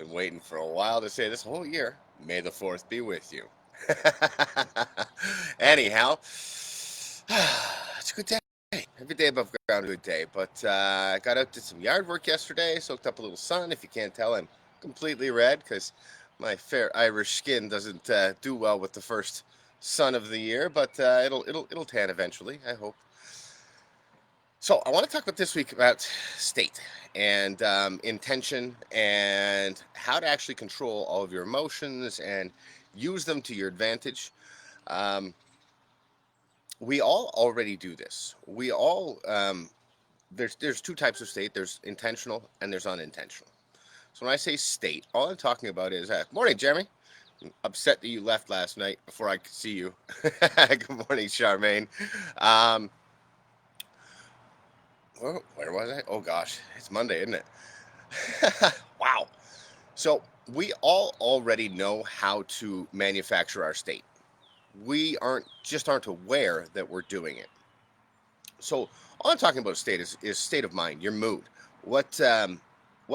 Been waiting for a while to say this whole year. May the 4th be with you. Anyhow, it's a good day. Every day above ground, a good day. But I got out, did some yard work yesterday, soaked up a little sun. If you can't tell, I'm completely red because my fair Irish skin doesn't do well with the first sun of the year. But it'll tan eventually, I hope. So I want to talk about this week about state and intention and how to actually control all of your emotions and use them to your advantage. Um, we all already do this. We all there's two types of state. There's intentional and there's unintentional. So when I say state, all I'm talking about is morning, Jeremy. I'm upset that you left last night before I could see you. Good morning, Charmaine. Um, where was I? Oh gosh, it's Monday, isn't it? Wow. So we all already know how to manufacture our state. We aren't aware that we're doing it. So all I'm talking about state is state of mind, your mood, what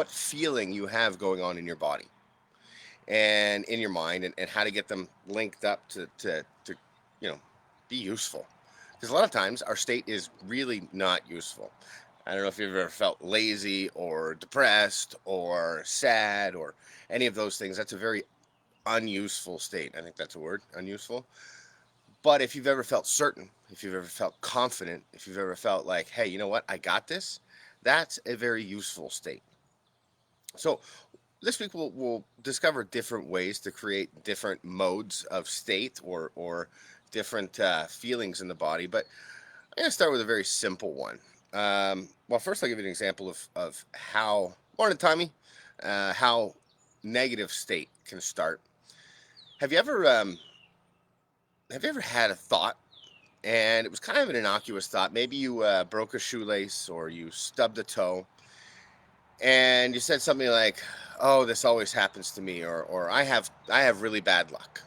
feeling you have going on in your body and in your mind, and how to get them linked up to you know be useful. Because a lot of times our state is really not useful. I don't know if you've ever felt lazy or depressed or sad or any of those things. That's a very unuseful state. I think that's a word, unuseful. But if you've ever felt certain, if you've ever felt confident, if you've ever felt like, hey, you know what, I got this, that's a very useful state. So this week we'll discover different ways to create different modes of state or different feelings in the body. But I'm going to start with a very simple one. Well, first I'll give you an example of how, morning Tommy, how negative state can start. Have you ever um, have you ever had a thought and it was kind of an innocuous thought? Maybe you broke a shoelace or you stubbed a toe, and you said something like, "Oh, this always happens to me," or "I have really bad luck,"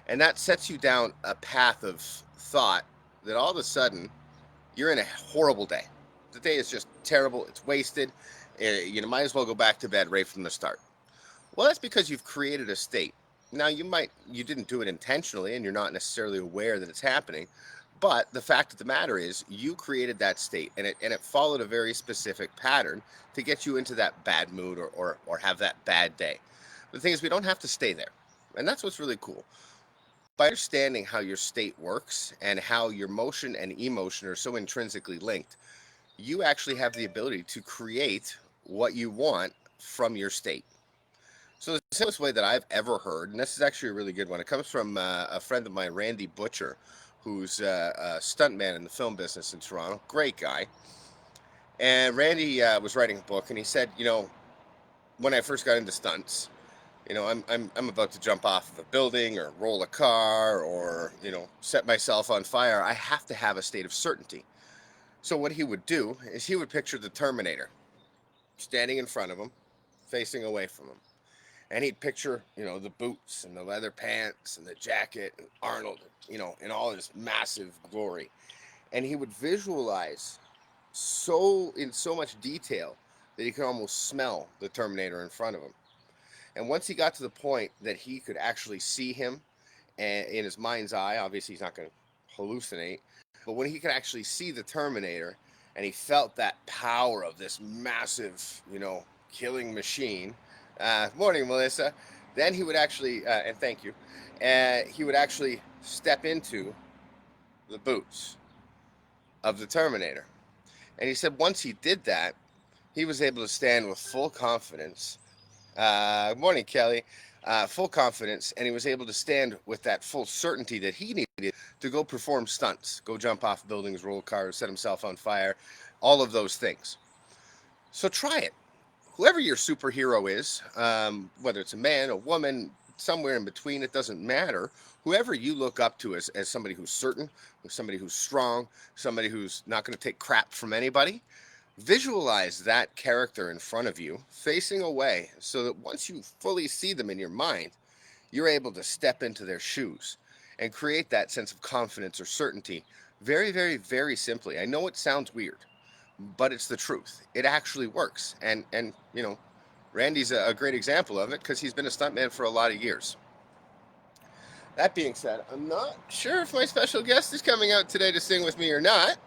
and that sets you down a path of thought that all of a sudden you're in a horrible day. The day is just terrible. It's wasted. You might as well go back to bed right from the start. Well, that's because you've created a state. Now, you didn't do it intentionally and you're not necessarily aware that it's happening. But the fact of the matter is you created that state, and it followed a very specific pattern to get you into that bad mood or have that bad day. But the thing is, we don't have to stay there. And that's what's really cool. By understanding how your state works and how your motion and emotion are so intrinsically linked, you actually have the ability to create what you want from your state. So the simplest way that I've ever heard, and this is actually a really good one, it comes from a friend of mine, Randy Butcher, who's a stuntman in the film business in Toronto. Great guy. And Randy was writing a book, and he said, when I first got into stunts, I'm about to jump off of a building or roll a car or set myself on fire. I have to have a state of certainty. So what he would do is he would picture the Terminator standing in front of him, facing away from him. And he'd picture, the boots and the leather pants and the jacket and Arnold, in all his massive glory. And he would visualize in so much detail that he could almost smell the Terminator in front of him. And once he got to the point that he could actually see him in his mind's eye, obviously he's not going to hallucinate, but when he could actually see the Terminator and he felt that power of this massive, killing machine. Morning, Melissa. Then he would actually, and thank you, he would actually step into the boots of the Terminator. And he said once he did that, he was able to stand with full confidence. Good morning, Kelly. Full confidence, and he was able to stand with that full certainty that he needed to go perform stunts, go jump off buildings, roll cars, set himself on fire, all of those things. So try it. Whoever your superhero is, whether it's a man, a woman, somewhere in between, it doesn't matter. Whoever you look up to as somebody who's certain, somebody who's strong, somebody who's not going to take crap from anybody, visualize that character in front of you, facing away, so that once you fully see them in your mind, you're able to step into their shoes and create that sense of confidence or certainty very, very, very simply. I know it sounds weird, but it's the truth. It actually works. And Randy's a great example of it because he's been a stuntman for a lot of years. That being said, I'm not sure if my special guest is coming out today to sing with me or not.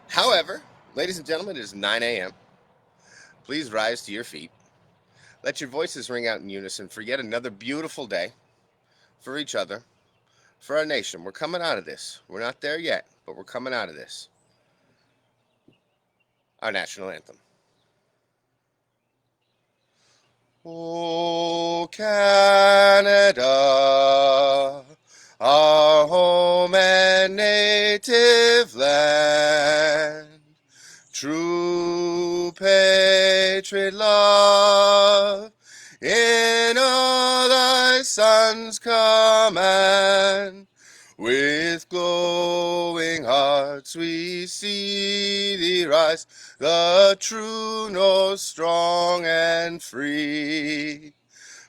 However, ladies and gentlemen, it is 9 a.m. Please rise to your feet. Let your voices ring out in unison for yet another beautiful day for each other, for our nation. We're coming out of this. We're not there yet, but we're coming out of this. Our national anthem. Oh, Canada, our home and native land, true patriot love, in all thy sons' command, with glowing hearts we see thee rise, the true north, strong and free.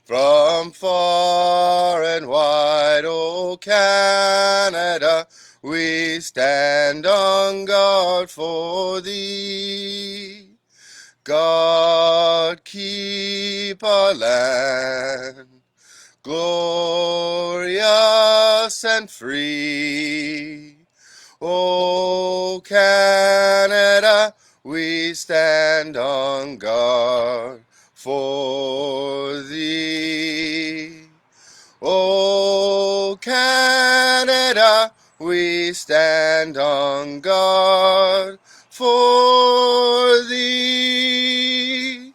From far and wide, O Canada, we stand on guard for thee. God keep our land glorious and free. O Canada, we stand on guard for thee. O Canada, we stand on guard for thee.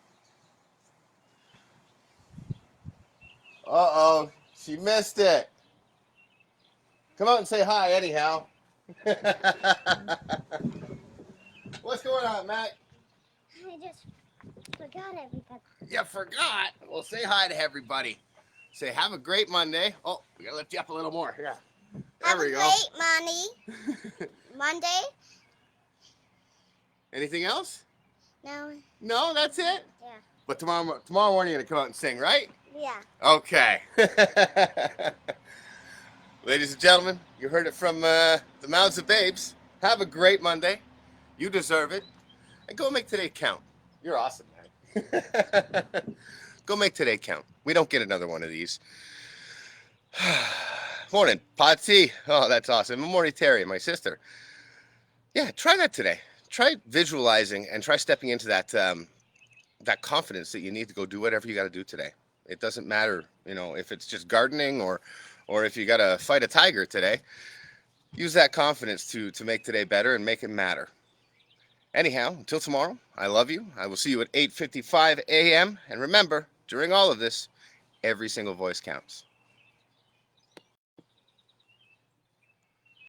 Uh-oh, she missed it. Come out and say hi anyhow. What's going on, Matt? I just forgot everybody. You forgot? Well, say hi to everybody. Say, have a great Monday. Oh, we gotta lift you up a little more. Yeah. There Have we a go. great Monday. Anything else? No. No, that's it? Yeah. But tomorrow morning you're gonna come out and sing, right? Yeah. Okay. Ladies and gentlemen, you heard it from the mouths of babes. Have a great Monday. You deserve it. And go make today count. You're awesome, man. Go make today count. We don't get another one of these. Morning, Patsy. Oh, that's awesome. Morning, Terry, my sister. Yeah, try that today. Try visualizing and try stepping into that that confidence that you need to go do whatever you got to do today. It doesn't matter, if it's just gardening or if you got to fight a tiger today. Use that confidence to make today better and make it matter. Anyhow, until tomorrow, I love you. I will see you at 8:55 a.m. And remember, during all of this, every single voice counts.